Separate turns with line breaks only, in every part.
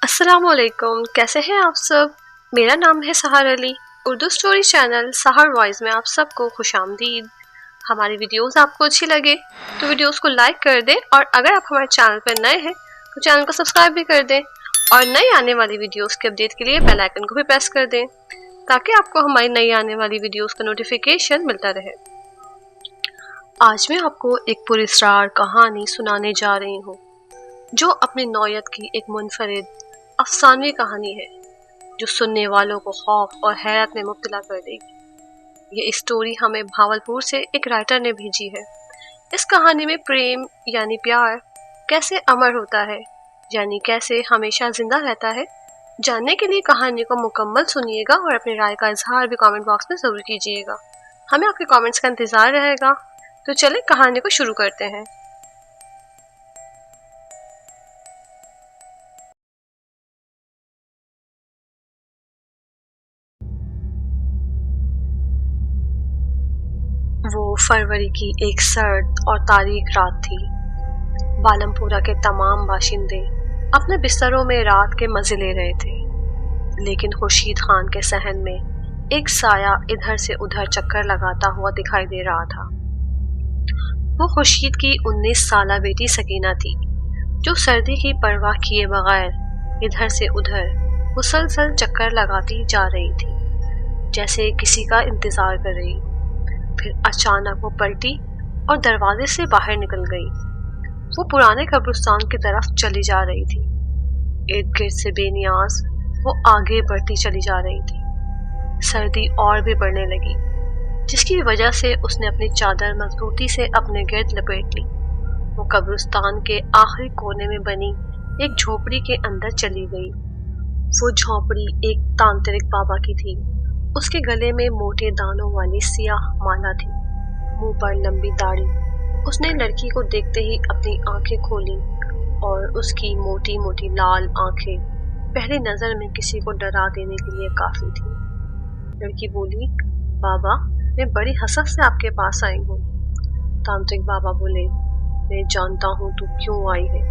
अस्सलाम वालेकुम, कैसे हैं आप सब। मेरा नाम है सहर अली। उर्दू स्टोरी चैनल सहर वॉइस में आप सबको खुशामदीद। हमारी वीडियोस आपको अच्छी लगे तो वीडियोस को लाइक कर दें, और अगर आप हमारे चैनल पर नए हैं तो चैनल को सब्सक्राइब भी कर दें, और नई आने वाली वीडियोस के अपडेट के लिए बेल आइकन को भी प्रेस कर दें ताकि आपको हमारी नई आने वाली वीडियोस का नोटिफिकेशन मिलता रहे। आज मैं आपको एक पुरस्कार कहानी सुनाने जा रही हूँ जो अपनी नौयत की एक मुनफरिद अफसानवी कहानी है जो सुनने वालों को खौफ और हैरत में मुब्तला कर देगी। ये स्टोरी हमें भावलपुर से एक राइटर ने भेजी है। इस कहानी में प्रेम यानी प्यार कैसे अमर होता है, यानी कैसे हमेशा जिंदा रहता है, जानने के लिए कहानी को मुकम्मल सुनिएगा और अपनी राय का इजहार भी कमेंट बॉक्स में ज़रूर कीजिएगा। हमें आपके कमेंट्स का इंतज़ार रहेगा। तो चलें कहानी को शुरू करते हैं। वो फरवरी की एक सर्द और तारीख रात थी। बालमपुरा के तमाम बाशिंदे अपने बिस्तरों में रात के मजे ले रहे थे, लेकिन खुर्शीद खान के सहन में एक साया इधर से उधर चक्कर लगाता हुआ दिखाई दे रहा था। वो खुर्शीद की 19 साला बेटी सकीना थी, जो सर्दी की परवाह किए बगैर इधर से उधर मुसलसल चक्कर लगाती जा रही थी, जैसे किसी का इंतजार कर रही। फिर अचानक वो पलटी और दरवाजे से बाहर निकल गई। वो पुराने कब्रिस्तान की तरफ चली जा रही थी। इर्द गिर्द से बेनियाज वो आगे बढ़ती चली जा रही थी। सर्दी और भी बढ़ने लगी, जिसकी वजह से उसने अपनी चादर मजबूती से अपने गिर्द लपेट ली। वो कब्रिस्तान के आखिरी कोने में बनी एक झोपड़ी के अंदर चली गई। वो झोपड़ी एक तांत्रिक बाबा की थी। उसके गले में मोटे दानों वाली सियाह माला थी, मुंह पर लंबी दाढ़ी। उसने लड़की को देखते ही अपनी आंखें खोली, और उसकी मोटी मोटी लाल आंखें पहली नजर में किसी को डरा देने के लिए काफी थी। लड़की बोली, बाबा, मैं बड़ी हसरत से आपके पास आई हूँ। तांत्रिक बाबा बोले, मैं जानता हूँ तू क्यों आई है।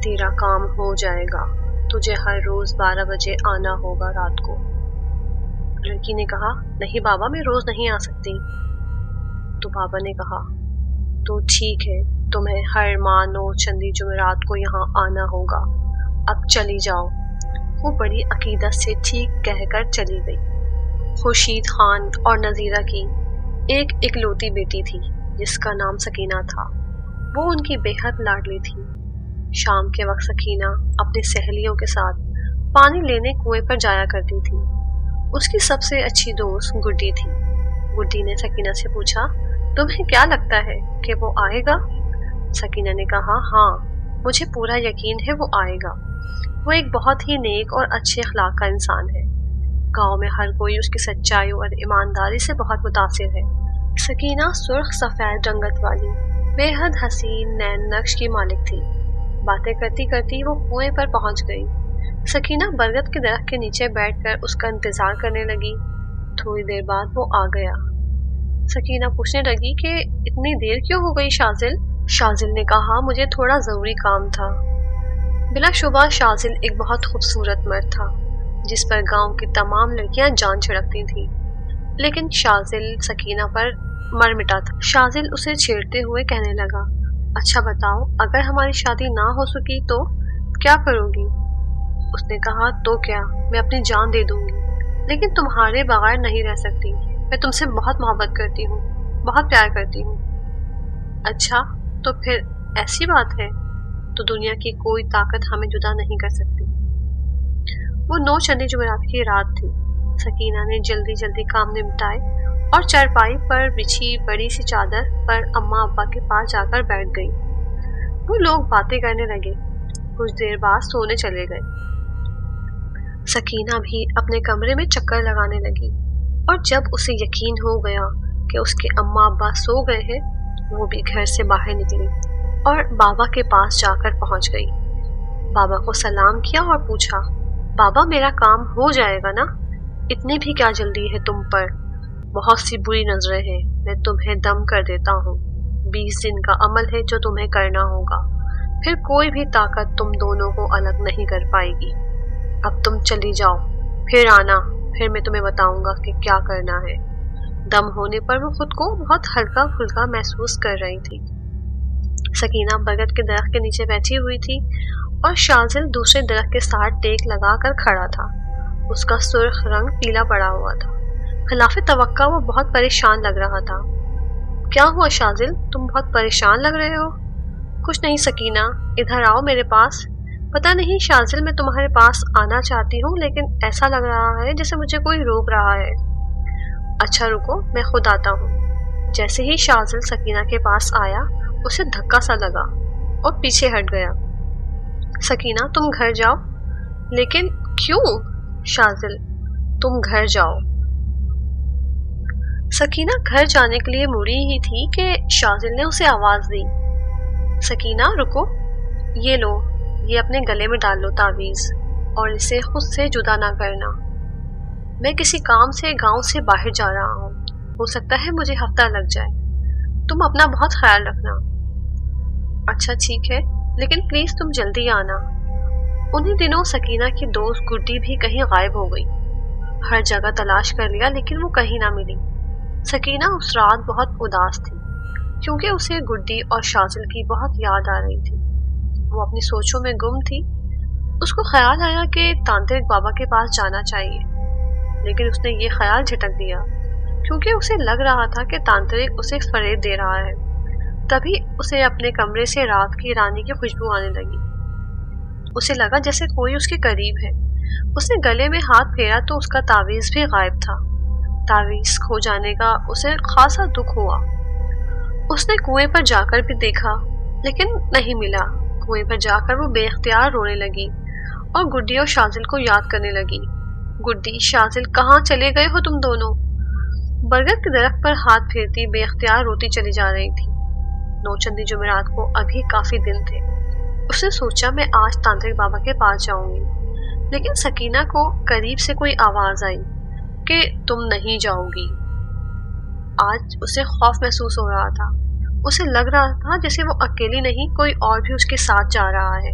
तेरा काम हो जाएगा, तुझे हर रोज 12 बजे आना होगा रात को। लड़की ने कहा, नहीं बाबा, मैं रोज नहीं आ सकती। तो बाबा ने कहा, तो ठीक है, तुम्हें हर माह 9 चंदी जुमेरात को यहाँ आना होगा। अब चली जाओ। वो बड़ी अकीदत से ठीक कहकर चली गई। खुर्शीद खान और नजीरा की एक इकलौती बेटी थी जिसका नाम सकीना था। वो उनकी बेहद लाडली थी। शाम के वक्त सकीना अपनी सहेलियों के साथ पानी लेने कुएं पर जाया करती थी। उसकी सबसे अच्छी दोस्त गुड्डी थी। गुड्डी ने सकीना से पूछा, तुम्हें क्या लगता है कि वो आएगा? सकीना ने कहा, हाँ, मुझे पूरा यकीन है वो आएगा। वो एक बहुत ही नेक और अच्छे अखलाक का इंसान है। गांव में हर कोई उसकी सच्चाई और ईमानदारी से बहुत मुतासिर है। सकीना सुर्ख सफेद रंगत वाली बेहद हसीन नैन नक्श की मालिक थी। बातें करती करती वो कुएं पर पहुंच गई। सकीना बरगद के दरख्त के नीचे बैठकर उसका इंतजार करने लगी। थोड़ी देर बाद वो आ गया। सकीना पूछने लगी कि इतनी देर क्यों हो गई शाजिल? शाजिल ने कहा, मुझे थोड़ा जरूरी काम था। बिलाशुबा शाजिल एक बहुत खूबसूरत मर्द था जिस पर गांव की तमाम लड़कियां जान छिड़कती थी, लेकिन शाजिल सकीना पर मर मिटा था। शाजिल उसे छेड़ते हुए कहने लगा, अच्छा बताओ, अगर हमारी शादी ना हो सकी तो क्या करोगी? उसने कहा, तो क्या, मैं अपनी जान दे दूंगी, लेकिन तुम्हारे बगैर नहीं रह सकती। मैं तुमसे बहुत मोहब्बत करती हूँ, बहुत प्यार करती हूँ। अच्छा, तो फिर ऐसी बात है तो दुनिया की कोई ताकत हमें जुदा नहीं कर सकती। वो 9 चंदी जुमेरात की रात थी। सकीना ने जल्दी जल्दी काम निपटाए और चारपाई पर बिछी बड़ी सी चादर पर अम्मा अब्बा के पास जाकर बैठ गई। वो लोग बातें करने लगे। कुछ देर बाद सोने चले गए। सकीना भी अपने कमरे में चक्कर लगाने लगी, और जब उसे यकीन हो गया कि उसके अम्मा अब्बा सो गए हैं, वो भी घर से बाहर निकली और बाबा के पास जाकर पहुंच गई। बाबा को सलाम किया और पूछा, बाबा, मेरा काम हो जाएगा ना? इतनी भी क्या जल्दी है तुम पर? बहुत सी बुरी नजरें हैं, मैं तुम्हें दम कर देता हूँ। 20 दिन का अमल है जो तुम्हें करना होगा, फिर कोई भी ताकत तुम दोनों को अलग नहीं कर पाएगी। अब तुम चली जाओ, फिर आना, फिर मैं तुम्हें बताऊंगा कि क्या करना है। दम होने पर वो खुद को बहुत हल्का फुल्का महसूस कर रही थी। सकीना बरगद के दरख्त के नीचे बैठी हुई थी और शाजिल दूसरे दरख्त के साथ टेक लगा कर खड़ा था। उसका सुर्ख रंग पीला पड़ा हुआ था। खिलाफ तवक्का वो बहुत परेशान लग रहा था। क्या हुआ शाजिल, तुम बहुत परेशान लग रहे हो? कुछ नहीं सकीना, इधर आओ मेरे पास। पता नहीं शाजिल, मैं तुम्हारे पास आना चाहती हूँ लेकिन ऐसा लग रहा है जैसे मुझे कोई रोक रहा है। अच्छा रुको, मैं खुद आता हूँ। जैसे ही शाजिल सकीना के पास आया उसे धक्का सा लगा और पीछे हट गया। सकीना तुम घर जाओ। लेकिन क्यों? शाजिल तुम घर जाओ। सकीना घर जाने के लिए मुड़ी ही थी कि शाजिल ने उसे आवाज दी, सकीना रुको, ये लो, ये अपने गले में डाल लो तावीज और इसे खुद से जुदा ना करना। मैं किसी काम से गांव से बाहर जा रहा हूँ, हो सकता है मुझे हफ्ता लग जाए। तुम अपना बहुत ख्याल रखना। अच्छा ठीक है, लेकिन प्लीज तुम जल्दी आना। उन्हीं दिनों सकीना की दोस्त गुड्डी भी कहीं गायब हो गई। हर जगह तलाश कर लिया लेकिन वो कहीं ना मिली। सकीना उस रात बहुत उदास थी क्योंकि उसे गुड्डी और शाजिल की बहुत याद आ रही थी। वो अपनी सोचों में गुम थी। उसको ख्याल आया कि तांत्रिक बाबा के पास जाना चाहिए, लेकिन उसने ये ख्याल झटक दिया क्योंकि उसे लग रहा था कि तांत्रिक उसे फरेब दे रहा है। तभी उसे अपने कमरे से रात की रानी की खुशबू आने लगी। उसे लगा जैसे कोई उसके करीब है। उसने गले में हाथ फेरा तो उसका तावीज भी गायब था। तावीज खो जाने का उसे खासा दुख हुआ। उसने कुएं पर जाकर भी देखा लेकिन नहीं मिला। कुएं पर जाकर वो बेख्तियार रोने लगी और गुड्डी और शाजिल को याद करने लगी। गुड्डी, शाजिल, कहाँ चले गए हो तुम दोनों? बरगद के दरख्त पर हाथ फेरती बेख्तियार रोती चली जा रही थी। नौचंदी जुमेरात को अभी काफी दिन थे। उसने सोचा मैं आज तांत्रिक बाबा के पास जाऊंगी, लेकिन सकीना को करीब से कोई आवाज आई कि तुम नहीं जाओगी। आज उसे खौफ महसूस हो रहा था। उसे लग रहा था जैसे वो अकेली नहीं, कोई और भी उसके साथ जा रहा है।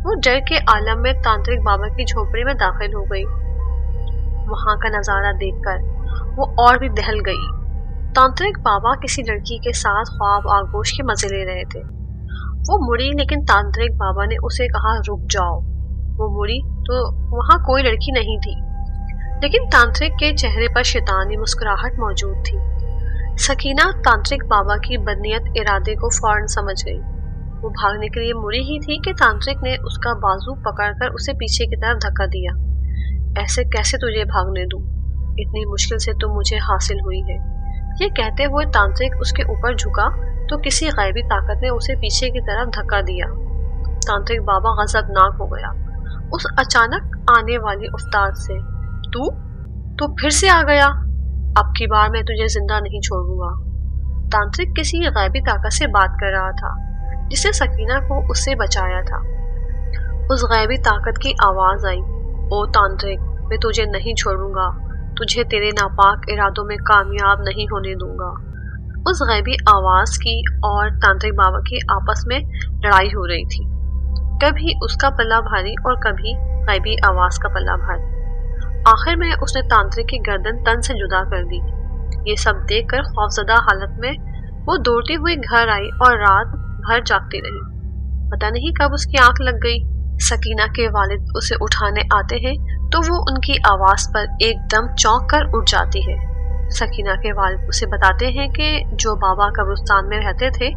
वो डर के आलम में तांत्रिक बाबा की झोपड़ी में दाखिल हो गई। वहां का नजारा देखकर वो और भी दहल गई। तांत्रिक बाबा किसी लड़की के साथ ख्वाब आगोश के मजे ले रहे थे। वो मुड़ी लेकिन तांत्रिक बाबा ने उसे कहा रुक जाओ। वो मुड़ी तो वहां कोई लड़की नहीं थी, लेकिन तांत्रिक के चेहरे पर शैतानी मुस्कुराहट मौजूद थी। सकीना तांत्रिक बाबा की बदनीयत इरादे को फौरन समझ गई। वो भागने के लिए मुड़ी ही थी कि तांत्रिक ने उसका बाजू पकड़कर उसे पीछे की तरफ धक्का दिया। ऐसे कैसे तुझे भागने दूं? इतनी मुश्किल से तुम मुझे हासिल हुई है। ये कहते हुए तांत्रिक उसके ऊपर झुका तो किसी गैबी ताकत ने उसे पीछे की तरफ धक्का दिया। तांत्रिक बाबा गजबनाक हो गया उस अचानक आने वाली उफ्ताद से। तू फिर से आ गया? अब की बार मैं तुझे जिंदा नहीं छोड़ूंगा। तांत्रिक किसी गैबी ताकत से बात कर रहा था जिसने सकीना को उससे बचाया था। उस गैबी ताकत की आवाज आई, ओ तांत्रिक, मैं तुझे नहीं छोड़ूंगा, तुझे तेरे नापाक इरादों में कामयाब नहीं होने दूंगा। उस गैबी आवाज की और तांत्रिक बाबा की आपस में लड़ाई हो रही थी। कभी उसका पल्ला भारी और कभी गैबी आवाज का पल्ला भारी। आखिर में उसने तांत्रिक की गर्दन तन से जुदा कर दी। ये सब देखकर खौफजदा हालत में वो दौड़ती हुई घर आई और रात भर जागती रही। पता नहीं कब उसकी आंख लग गई। सकीना के वालिद उसे उठाने आते हैं तो वो उनकी आवाज पर एकदम चौंक कर उठ जाती है। सकीना के वालिद उसे बताते हैं कि जो बाबा कब्रिस्तान में रहते थे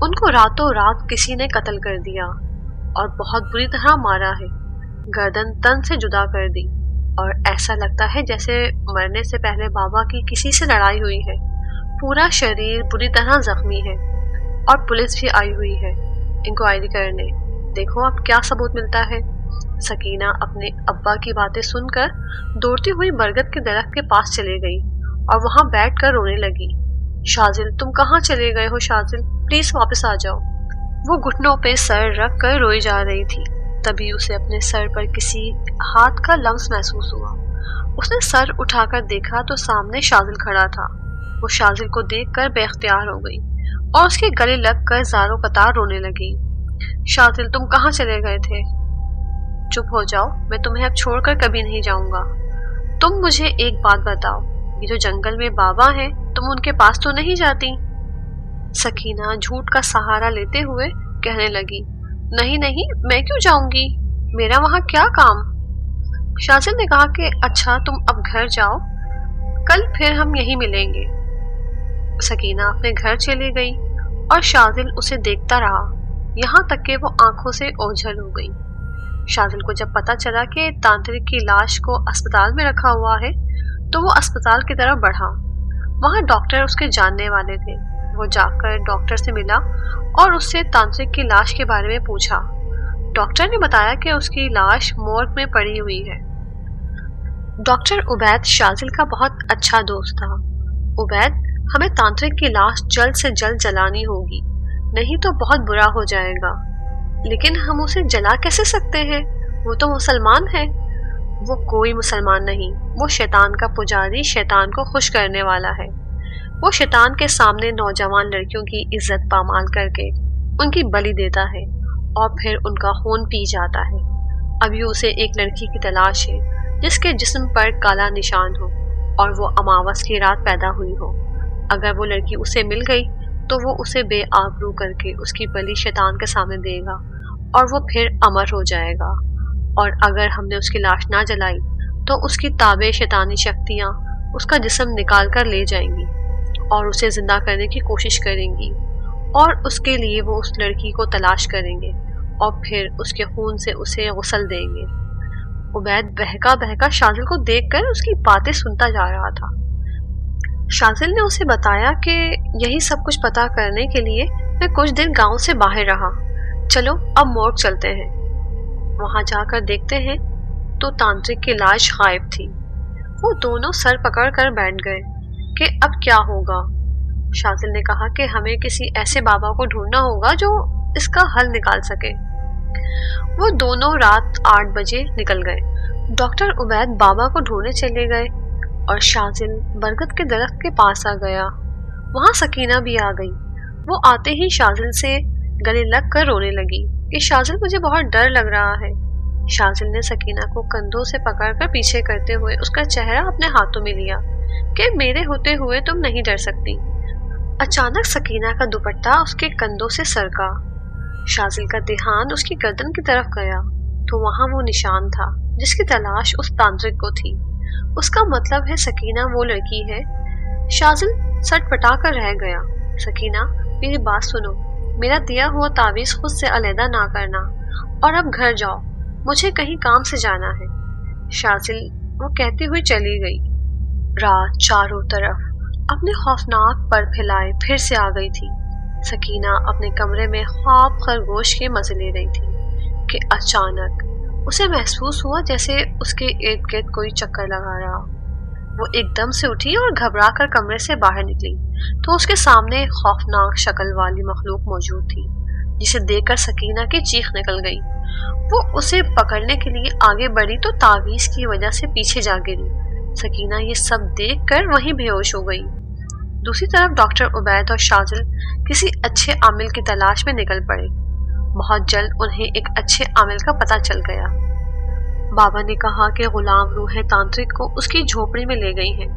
उनको रातों रात किसी ने कत्ल कर दिया और बहुत बुरी तरह मारा है। गर्दन तन से जुदा कर दी और ऐसा लगता है जैसे मरने से पहले बाबा की किसी से लड़ाई हुई है। पूरा शरीर बुरी तरह जख्मी है और पुलिस भी आई हुई है इंक्वायरी करने। देखो अब क्या सबूत मिलता है। सकीना अपने अब्बा की बातें सुनकर दौड़ती हुई बरगद के दरख्त के पास चले गई और वहां बैठकर रोने लगी। शाजिल, तुम कहाँ चले गए हो? शाजिल, प्लीज वापस आ जाओ। वो घुटनों पे सर रख कर रोई जा रही थी। तभी उसे अपने सर पर किसी हाथ का लम्स महसूस हुआ। उसने सर उठाकर देखा तो सामने शाजिल खड़ा था। वो शाजिल को देखकर बेख्तियार हो गई और उसके गले लगकर ज़ारो कतार रोने लगी। शाजिल, तुम कहाँ चले गए थे? चुप हो जाओ, मैं तुम्हें अब छोड़कर कभी नहीं जाऊंगा। तुम मुझे एक बात बताओ, ये जो जंगल में बाबा हैं, तुम उनके पास तो नहीं जाती? सकीना झूठ का सहारा लेते हुए कहने लगी, नहीं नहीं, मैं क्यों जाऊंगी, मेरा वहां क्या काम। शाजिल ने कहा कि अच्छा तुम अब घर जाओ, कल फिर हम यहीं मिलेंगे। सकीना अपने घर चली गई और शाजिल उसे देखता रहा, यहाँ तक कि वो आंखों से ओझल हो गई। शाजिल को जब पता चला कि तांत्रिक की लाश को अस्पताल में रखा हुआ है, तो वो अस्पताल की तरफ बढ़ा। वहां डॉक्टर उसके जानने वाले थे। वो जाकर डॉक्टर से मिला और उससे तांत्रिक की लाश के बारे में पूछा। डॉक्टर ने बताया कि उसकी लाश मोर्ग में पड़ी हुई है। डॉक्टर उबैद शाजिल का बहुत अच्छा दोस्त था। उबैद, हमें तांत्रिक की लाश जल्द से जल्द जलानी होगी, नहीं तो बहुत बुरा हो जाएगा। लेकिन हम उसे जला कैसे सकते हैं, वो तो मुसलमान है। वो कोई मुसलमान नहीं, वो शैतान का पुजारी, शैतान को खुश करने वाला है। वो शैतान के सामने नौजवान लड़कियों की इज्जत पामाल करके उनकी बलि देता है और फिर उनका खून पी जाता है। अभी उसे एक लड़की की तलाश है जिसके जिस्म पर काला निशान हो और वो अमावस की रात पैदा हुई हो। अगर वो लड़की उसे मिल गई तो वो उसे बेआबरू करके उसकी बलि शैतान के सामने देगा और वो फिर अमर हो जाएगा। और अगर हमने उसकी लाश ना जलाई तो उसकी ताबे शैतानी शक्तियाँ उसका जिस्म निकाल कर ले जाएंगी और उसे जिंदा करने की कोशिश करेंगी और उसके लिए वो उस लड़की को तलाश करेंगे और फिर उसके खून से उसे गुस्ल देंगे। उबैद बहका बहका शाजिल को देखकर उसकी बातें सुनता जा रहा था। शाजिल ने उसे बताया कि यही सब कुछ पता करने के लिए मैं कुछ दिन गांव से बाहर रहा। चलो अब मोर्ग चलते हैं। वहां जाकर देखते हैं तो तांत्रिक की लाश गायब थी। वो दोनों सर पकड़ कर बैठ गए कि अब क्या होगा। शाजिल ने कहा कि हमें किसी ऐसे बाबा को ढूंढना होगा जो इसका हल निकाल सके। वो दोनों रात 8 बजे निकल गए। डॉक्टर उबैद बाबा को ढूंढने चले गए और शाजिल बरगद के दरख्त के पास आ गया। वहां सकीना भी आ गई। वो आते ही शाजिल से गले लग कर रोने लगी कि शाजिल, मुझे बहुत डर लग रहा है। शाजिल ने सकीना को कंधों से पकड़कर पीछे करते हुए उसका चेहरा अपने हाथों में लिया कि मेरे होते हुए तुम नहीं डर सकती। अचानक सकीना का दुपट्टा उसके कंधों से सरका। शाजिल का ध्यान उसकी गर्दन की तरफ गया तो वहां वो निशान था जिसकी तलाश उस तांत्रिक को थी। उसका मतलब है सकीना वो लड़की है। शाजिल सटपटा कर रह गया। सकीना, मेरी बात सुनो, मेरा दिया हुआ तावीज खुद से अलहदा ना करना और अब घर जाओ, मुझे कहीं काम से जाना है। शाजिल वो कहती हुई चली गई। रात चारों तरफ अपने खौफनाक पर फैलाए फिर से आ गई थी। सकीना अपने कमरे में ख्वाब खरगोश के मजे ले रही थी कि अचानक उसे महसूस हुआ जैसे उसके इर्द गिर्द कोई चक्कर लगा रहा। वो एकदम से उठी और घबरा कर कमरे से बाहर निकली तो उसके सामने एक खौफनाक शक्ल वाली मखलूक मौजूद थी जिसे देखकर सकीना की चीख निकल गई। वो उसे पकड़ने के लिए आगे बढ़ी तो तावीज की वजह से पीछे जा गिरी। सकीना ये सब देखकर वहीं बेहोश हो गई। दूसरी तरफ डॉक्टर उबैद और शाजिल किसी अच्छे आमिल की तलाश में निकल पड़े। बहुत जल्द उन्हें एक अच्छे आमिल का पता चल गया। बाबा ने कहा कि गुलाम रूहें तांत्रिक को उसकी झोपड़ी में ले गई हैं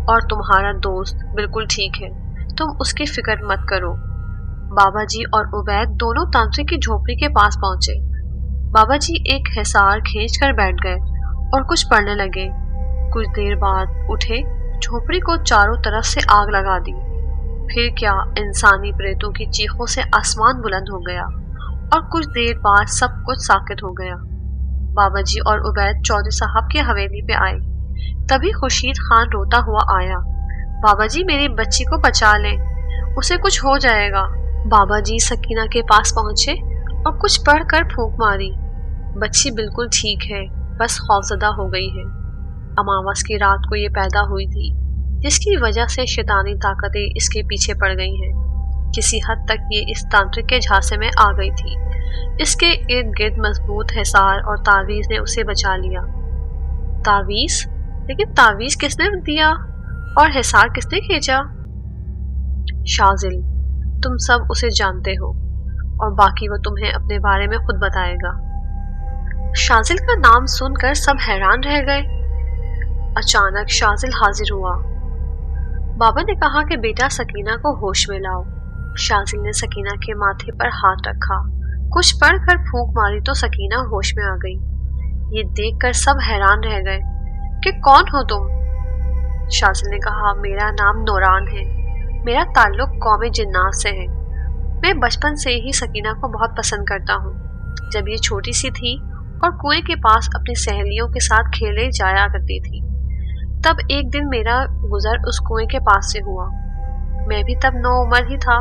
और तुम्हारा दोस्त बिल्कुल ठीक है, तुम उसकी फिक्र मत करो। बाबा जी और उबैद दोनों तांत्रिक की झोपड़ी के पास पहुंचे। बाबा जी एक हिसार खींच कर बैठ गए और कुछ पढ़ने लगे। कुछ देर बाद उठे, झोपड़ी को चारों तरफ से आग लगा दी। फिर क्या, इंसानी प्रेतों की चीखों से आसमान बुलंद हो गया और कुछ देर बाद सब कुछ साकित हो गया। बाबा जी और उबैद चौधरी साहब की हवेली पे आए। तभी खुर्शीद खान रोता हुआ आया। बाबा जी, मेरी बच्ची को बचा लें, उसे कुछ हो जाएगा। बाबा जी सकीना के पास पहुंचे और कुछ पढ़कर फूंक मारी। बच्ची बिल्कुल ठीक है, बस खौफजदा हो गई है। अमावस की रात को ये पैदा हुई थी जिसकी वजह से शैतानी ताकतें इसके पीछे पड़ गई हैं। किसी हद तक ये इस तांत्रिक के झांसे में आ गई थी। इसके इर्द गिर्द मजबूत हिसार और तावीज ने उसे बचा लिया। तावीज? लेकिन तावीज किसने दिया और हिसार किसने खींचा? शाजिल, तुम सब उसे जानते हो और बाकी वो तुम्हें अपने बारे में खुद बताएगा। शाजिल का नाम सुनकर सब हैरान रह गए। अचानक शाजिल हाजिर हुआ। बाबा ने कहा कि बेटा सकीना को होश में लाओ। शाजिल ने सकीना के माथे पर हाथ रखा, कुछ पढ़कर फूंक मारी तो सकीना होश में आ गई। ये देखकर सब हैरान रह गए कि कौन हो तुम? शाजिल ने कहा, मेरा नाम नूरान है, मेरा ताल्लुक कौमे जिन्नात से है। मैं बचपन से ही सकीना को बहुत पसंद करता हूँ। जब ये छोटी सी थी और कुएं के पास अपनी सहेलियों के साथ खेले जाया करती थी, तब एक दिन मेरा गुजर उस कुएं के पास से हुआ। मैं भी तब 9 उम्र ही था।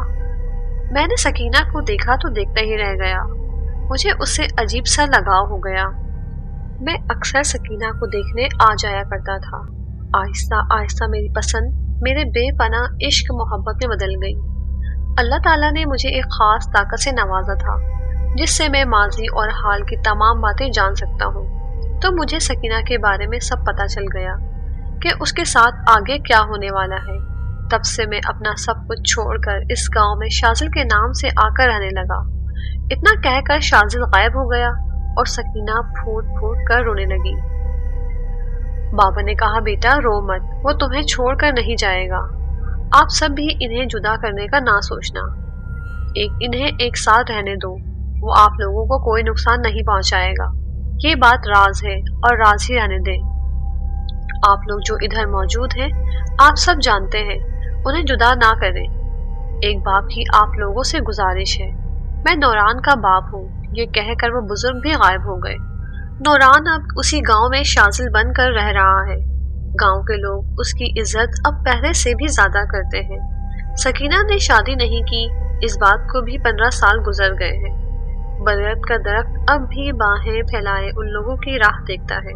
मैंने सकीना को देखा तो देखता ही रह गया। मुझे उससे अजीब सा लगाव हो गया। मैं अक्सर सकीना को देखने आ जाया करता था। आहिस्ता आहिस्ता मेरी पसंद मेरे बेपनाह इश्क मोहब्बत में बदल गई। अल्लाह ताला ने मुझे एक खास ताकत से नवाजा था, जिससे मैं माजी और हाल की तमाम बातें जान सकता हूँ। तो मुझे सकीना के बारे में सब पता चल गया कि उसके साथ आगे क्या होने वाला है। तब से मैं अपना सब कुछ छोड़कर इस गांव में शाजिल के नाम से आकर रहने लगा। इतना कहकर शाजिल गायब हो गया और सकीना फूट फूट कर रोने लगी। बाबा ने कहा, बेटा रो मत, वो तुम्हें छोड़कर नहीं जाएगा। आप सब भी इन्हें जुदा करने का ना सोचना। इन्हें एक साथ रहने दो, वो आप लोगों को कोई नुकसान नहीं पहुंचाएगा। ये बात राज है और राज ही रहने दें। आप लोग जो इधर मौजूद हैं, आप सब जानते हैं, उन्हें जुदा ना करें। एक बाप की आप लोगों से गुजारिश है। मैं नूरान का बाप हूँ। ये कहकर वो बुजुर्ग भी गायब हो गए। नूरान अब उसी गांव में शाजिल बनकर रह रहा है। गांव के लोग उसकी इज्जत अब पहले से भी ज्यादा करते हैं। सकीना ने शादी नहीं की, इस बात को भी 15 साल गुजर गए हैं। बरगद का दरख्त अब भी बाहें फैलाए उन लोगों की राह देखता है।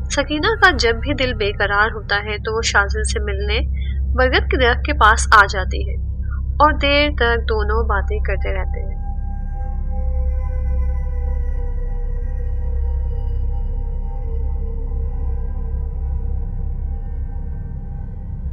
सकीना का जब भी दिल बेकरार होता है तो वो शाजिल से मिलने बरगद के दरख्त के पास आ जाती है और देर तक दोनों बातें करते रहते हैं।